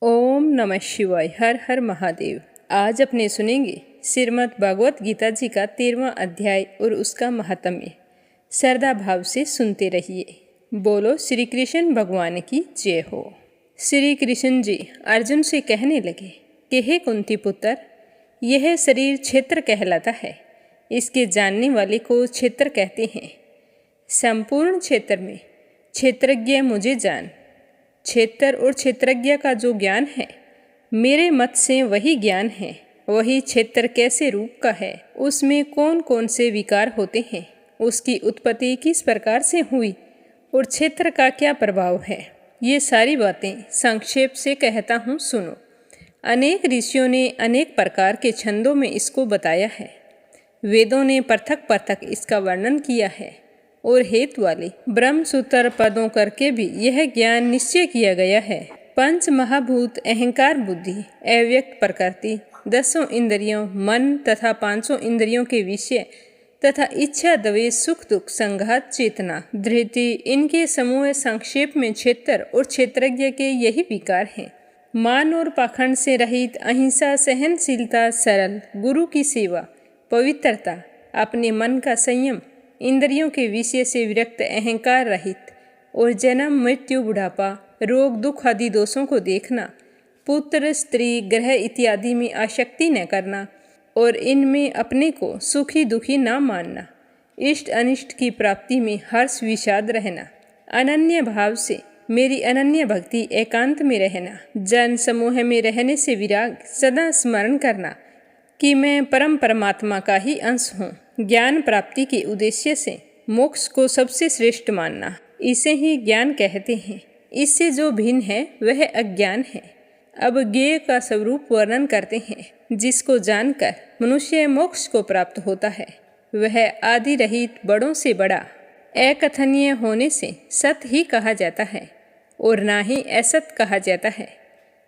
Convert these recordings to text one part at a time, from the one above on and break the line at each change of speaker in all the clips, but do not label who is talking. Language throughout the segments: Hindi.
ओम नमः शिवाय। हर हर महादेव। आज अपने सुनेंगे श्रीमद् भागवत गीता जी का 13वां अध्याय और उसका महात्म्य। श्रद्धा भाव से सुनते रहिए। बोलो श्री कृष्ण भगवान की जय हो। श्री कृष्ण जी अर्जुन से कहने लगे कि हे कुंती पुत्र, यह शरीर क्षेत्र कहलाता है। इसके जानने वाले को क्षेत्र कहते हैं। संपूर्ण क्षेत्र में क्षेत्रज्ञ मुझे जान। क्षेत्र और क्षेत्रज्ञ का जो ज्ञान है, मेरे मत से वही ज्ञान है। वही क्षेत्र कैसे रूप का है, उसमें कौन कौन से विकार होते हैं, उसकी उत्पत्ति किस प्रकार से हुई और क्षेत्र का क्या प्रभाव है, ये सारी बातें संक्षेप से कहता हूँ, सुनो। अनेक ऋषियों ने अनेक प्रकार के छंदों में इसको बताया है। वेदों ने पृथक पृथक इसका वर्णन किया है और हेतु वाले ब्रह्मसूत्र पदों करके भी यह ज्ञान निश्चय किया गया है। पंच महाभूत अहंकार, बुद्धि, अव्यक्त प्रकृति, 10 इंद्रियों, मन तथा 5 इंद्रियों के विषय तथा इच्छा, द्वेष, सुख दुख, संघात, चेतना, धृति, इनके समूह संक्षेप में क्षेत्र और क्षेत्रज्ञ के यही विकार हैं। मान और पाखंड से रहित अहिंसा, सहनशीलता, सरल, गुरु की सेवा, पवित्रता, अपने मन का संयम, इंद्रियों के विषय से विरक्त, अहंकार रहित और जन्म, मृत्यु, बुढ़ापा, रोग, दुख आदि दोषों को देखना, पुत्र, स्त्री, ग्रह इत्यादि में आसक्ति न करना और इनमें अपने को सुखी दुखी न मानना, इष्ट अनिष्ट की प्राप्ति में हर्ष विषाद रहना, अनन्य भाव से मेरी अनन्य भक्ति एकांत में रहना, जन समूह में रहने से विराग, सदा स्मरण करना कि मैं परम परमात्मा का ही अंश हूँ, ज्ञान प्राप्ति के उद्देश्य से मोक्ष को सबसे श्रेष्ठ मानना, इसे ही ज्ञान कहते हैं। इससे जो भिन्न है वह अज्ञान है। अब ज्ञेय का स्वरूप वर्णन करते हैं, जिसको जानकर मनुष्य मोक्ष को प्राप्त होता है। वह आदि रहित, बड़ों से बड़ा, अकथनीय होने से सत ही कहा जाता है और ना ही असत कहा जाता है।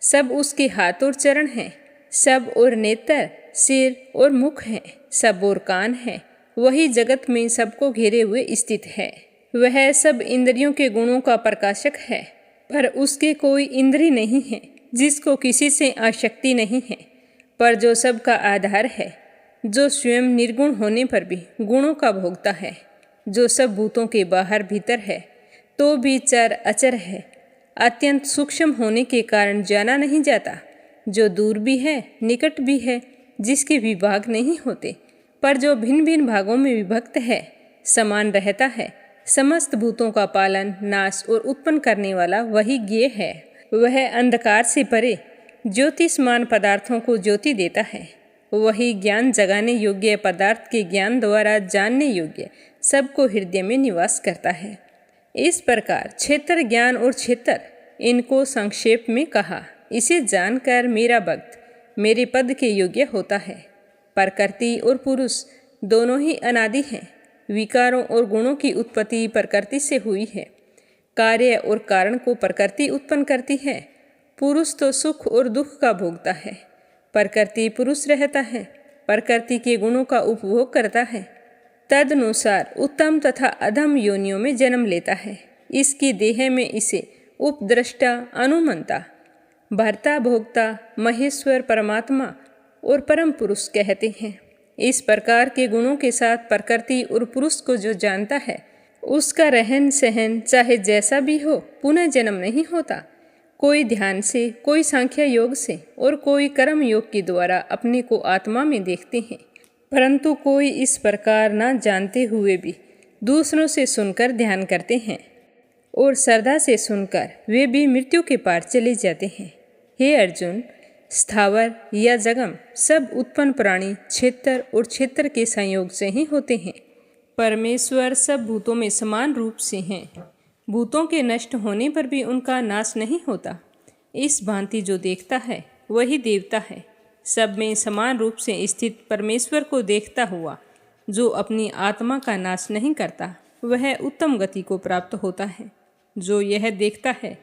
सब उसके हाथ और चरण हैं, सब और नेत्र, सिर और मुख है, सब और कान है। वही जगत में सबको घेरे हुए स्थित है। वह सब इंद्रियों के गुणों का प्रकाशक है, पर उसके कोई इंद्री नहीं है, जिसको किसी से आसक्ति नहीं है, पर जो सबका आधार है, जो स्वयं निर्गुण होने पर भी गुणों का भोगता है, जो सब भूतों के बाहर भीतर है तो भी चर अचर है, अत्यंत सूक्ष्म होने के कारण जाना नहीं जाता, जो दूर भी है निकट भी है, जिसके विभाग नहीं होते, पर जो भिन्न भिन्न भागों में विभक्त है, समान रहता है। समस्त भूतों का पालन, नाश और उत्पन्न करने वाला वही ज्ञेय है। वह अंधकार से परे ज्योतिषमान पदार्थों को ज्योति देता है। वही ज्ञान जगाने योग्य पदार्थ के ज्ञान द्वारा जानने योग्य सबको हृदय में निवास करता है। इस प्रकार क्षेत्र, ज्ञान और क्षेत्र, इनको संक्षेप में कहा। इसे जानकर मेरा भक्त मेरे पद के योग्य होता है। प्रकृति और पुरुष दोनों ही अनादि हैं। विकारों और गुणों की उत्पत्ति प्रकृति से हुई है। कार्य और कारण को प्रकृति उत्पन्न करती है। पुरुष तो सुख और दुख का भोगता है। प्रकृति पुरुष रहता है, प्रकृति के गुणों का उपभोग करता है। तदनुसार उत्तम तथा अधम योनियों में जन्म लेता है। इसकी देह में इसे उपद्रष्टा, अनुमंता, भर्ता, भोक्ता, महेश्वर, परमात्मा और परम पुरुष कहते हैं। इस प्रकार के गुणों के साथ प्रकृति और पुरुष को जो जानता है, उसका रहन सहन चाहे जैसा भी हो, पुनः जन्म नहीं होता। कोई ध्यान से, कोई सांख्य योग से और कोई कर्म योग के द्वारा अपने को आत्मा में देखते हैं, परंतु कोई इस प्रकार न जानते हुए भी दूसरों से सुनकर ध्यान करते हैं और श्रद्धा से सुनकर वे भी मृत्यु के पार चले जाते हैं। हे अर्जुन, स्थावर या जगम सब उत्पन्न प्राणी क्षेत्र और क्षेत्र के संयोग से ही होते हैं। परमेश्वर सब भूतों में समान रूप से हैं। भूतों के नष्ट होने पर भी उनका नाश नहीं होता। इस भांति जो देखता है वही देवता है। सब में समान रूप से स्थित परमेश्वर को देखता हुआ जो अपनी आत्मा का नाश नहीं करता, वह उत्तम गति को प्राप्त होता है। जो यह देखता है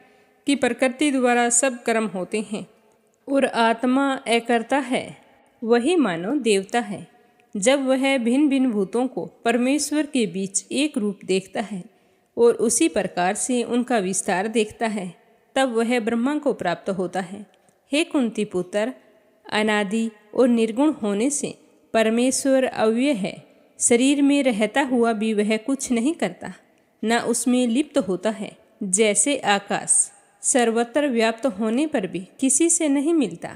कि प्रकृति द्वारा सब कर्म होते हैं और आत्मा अकर्ता है, वही मानो देवता है। जब वह भिन्न भिन्न भूतों को परमेश्वर के बीच एक रूप देखता है और उसी प्रकार से उनका विस्तार देखता है, तब वह ब्रह्मा को प्राप्त होता है। हे कुंती पुत्र, अनादि और निर्गुण होने से परमेश्वर अव्यय है। शरीर में रहता हुआ भी वह कुछ नहीं करता, न उसमें लिप्त होता है। जैसे आकाश सर्वत्र व्याप्त होने पर भी किसी से नहीं मिलता,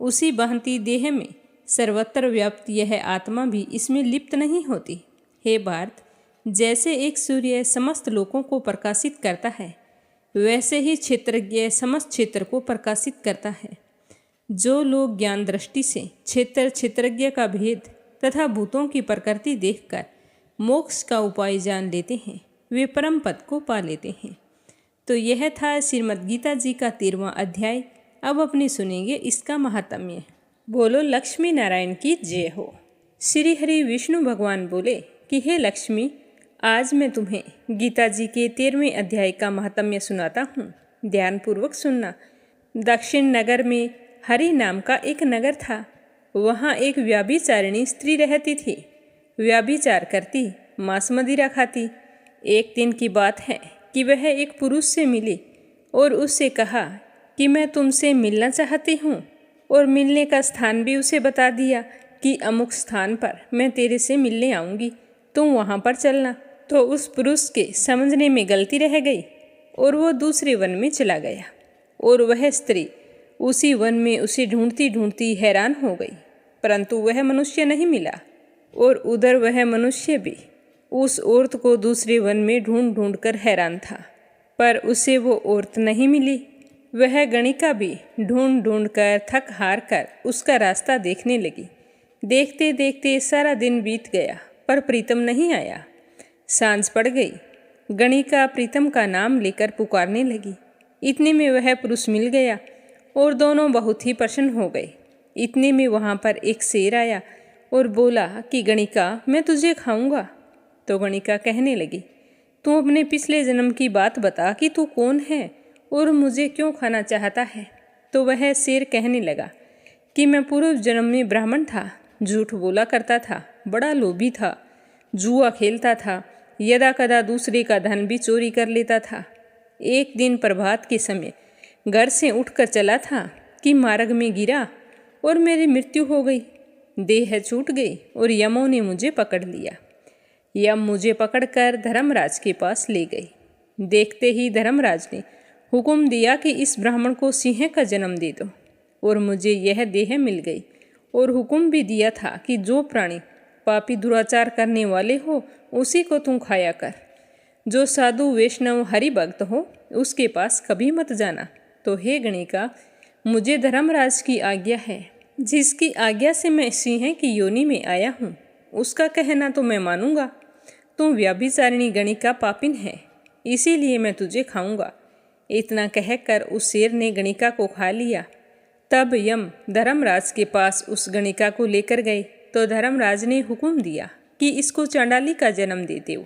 उसी भांति देह में सर्वत्र व्याप्त यह आत्मा भी इसमें लिप्त नहीं होती। हे भारत, जैसे एक सूर्य समस्त लोकों को प्रकाशित करता है, वैसे ही क्षेत्रज्ञ समस्त क्षेत्र को प्रकाशित करता है। जो लोग ज्ञान दृष्टि से क्षेत्रज्ञ का भेद तथा भूतों की प्रकृति देखकर मोक्ष का उपाय जान लेते हैं, वे परम पद को पा लेते हैं। तो यह था श्रीमद् गीता जी का 13वां अध्याय। अब अपने सुनेंगे इसका महात्म्य। बोलो लक्ष्मी नारायण की जय हो। श्री हरि विष्णु भगवान बोले कि हे लक्ष्मी, आज मैं तुम्हें गीता जी के 13वें अध्याय का महात्म्य सुनाता हूँ। ध्यानपूर्वक सुनना। दक्षिण नगर में हरि नाम का एक नगर था। वहाँ एक व्याभिचारिणी स्त्री रहती थी। व्याभिचार करती, मांस मदिरा खाती। एक दिन की बात है कि वह एक पुरुष से मिली और उससे कहा कि मैं तुमसे मिलना चाहती हूँ, और मिलने का स्थान भी उसे बता दिया कि अमुक स्थान पर मैं तेरे से मिलने आऊँगी, तुम वहाँ पर चलना। तो उस पुरुष के समझने में गलती रह गई और वो दूसरे वन में चला गया, और वह स्त्री उसी वन में उसे ढूंढती ढूंढती हैरान हो गई, परंतु वह मनुष्य नहीं मिला। और उधर वह मनुष्य भी उस औरत को दूसरे वन में ढूंढ ढूंढ कर हैरान था, पर उसे वो औरत नहीं मिली। वह गणिका भी ढूंढ ढूंढ कर थक हार कर उसका रास्ता देखने लगी। देखते देखते सारा दिन बीत गया, पर प्रीतम नहीं आया। सांझ पड़ गई। गणिका प्रीतम का नाम लेकर पुकारने लगी। इतने में वह पुरुष मिल गया और दोनों बहुत ही प्रसन्न हो गए। इतने में वहाँ पर एक शेर आया और बोला कि गणिका, मैं तुझे खाऊंगा। तो गणिका कहने लगी, तू अपने पिछले जन्म की बात बता कि तू कौन है और मुझे क्यों खाना चाहता है। तो वह शेर कहने लगा कि मैं पूर्व जन्म में ब्राह्मण था, झूठ बोला करता था, बड़ा लोभी था, जुआ खेलता था, यदा कदा दूसरे का धन भी चोरी कर लेता था। एक दिन प्रभात के समय घर से उठकर चला था कि मार्ग में गिरा और मेरी मृत्यु हो गई। देह छूट गई और यमों ने मुझे पकड़ लिया। यम मुझे पकड़कर धर्मराज के पास ले गए। देखते ही धर्मराज ने हुक्म दिया कि इस ब्राह्मण को सिंह का जन्म दे दो, और मुझे यह देह मिल गई। और हुक्म भी दिया था कि जो प्राणी पापी दुराचार करने वाले हो उसी को तुम खाया कर। जो साधु वैष्णव हरि भक्त हो उसके पास कभी मत जाना। तो हे गणिका, मुझे धर्मराज की आज्ञा है, जिसकी आज्ञा से मैं सिंह की योनि में आया हूँ, उसका कहना तो मैं मानूंगा। तुम व्यभिचारिणी गणिका पापिन है, इसीलिए मैं तुझे खाऊंगा। इतना कहकर उस शेर ने गणिका को खा लिया। तब यम धर्मराज के पास उस गणिका को लेकर गए तो धर्मराज ने हुक्म दिया कि इसको चांडाली का जन्म दे दो।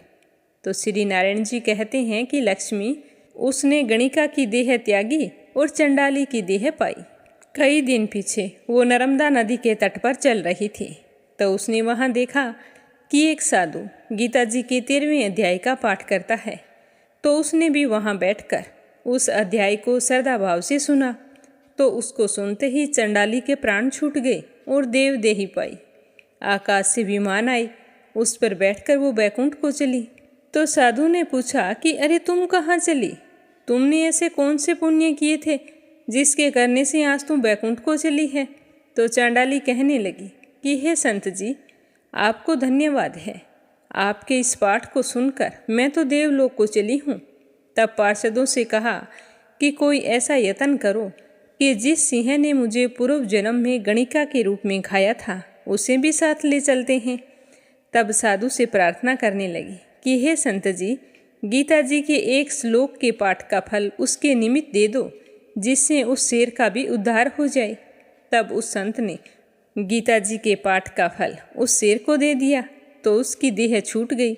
तो श्री नारायण जी कहते हैं कि लक्ष्मी, उसने गणिका की देह त्यागी और चंडाली की देह पाई। कई दिन पीछे वो नर्मदा नदी के तट पर चल रही थी, तो उसने वहाँ देखा कि एक साधु गीता जी के 13वें अध्याय का पाठ करता है। तो उसने भी वहाँ बैठकर उस अध्याय को श्रद्धा भाव से सुना। तो उसको सुनते ही चंडाली के प्राण छूट गए और देव देही पाई। आकाश से विमान आई, उस पर बैठकर वो बैकुंठ को चली। तो साधु ने पूछा कि अरे तुम कहाँ चली? तुमने ऐसे कौन से पुण्य किए थे जिसके करने से आज तुम बैकुंठ को चली है? तो चांडाली कहने लगी कि हे संत जी, आपको धन्यवाद है। आपके इस पाठ को सुनकर मैं तो देवलोक को चली हूँ। तब पार्षदों से कहा कि कोई ऐसा यत्न करो कि जिस सिंह ने मुझे पूर्व जन्म में गणिका के रूप में खाया था उसे भी साथ ले चलते हैं। तब साधु से प्रार्थना करने लगी कि हे संत जी, गीता जी के एक श्लोक के पाठ का फल उसके निमित्त दे दो, जिससे उस शेर का भी उद्धार हो जाए। तब उस संत ने गीता जी के पाठ का फल उस शेर को दे दिया, तो उसकी देह छूट गई।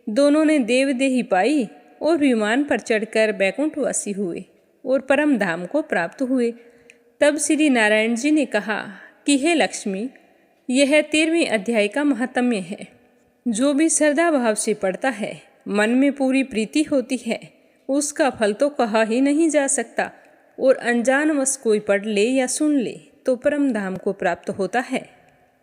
दोनों ने देवदेही पाई और विमान पर चढ़कर बैकुंठवासी हुए और परम धाम को प्राप्त हुए। तब श्री नारायण जी ने कहा कि हे लक्ष्मी, यह 13वें अध्याय का महात्म्य है। जो भी श्रद्धा भाव से पढ़ता है, मन में पूरी प्रीति होती है, उसका फल तो कहा ही नहीं जा सकता। और अनजानवश कोई पढ़ ले या सुन ले तो परम धाम को प्राप्त होता है।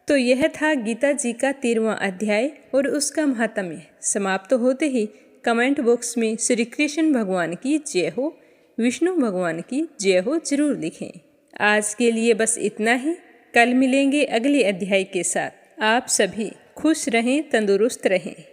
तो यह था गीता जी का 13वां अध्याय और उसका महात्म्य। समाप्त होते ही कमेंट बॉक्स में श्री कृष्ण भगवान की जय हो, विष्णु भगवान की जय हो जरूर लिखें। आज के लिए बस इतना ही। कल मिलेंगे अगले अध्याय के साथ। आप सभी खुश रहें, तंदुरुस्त रहें।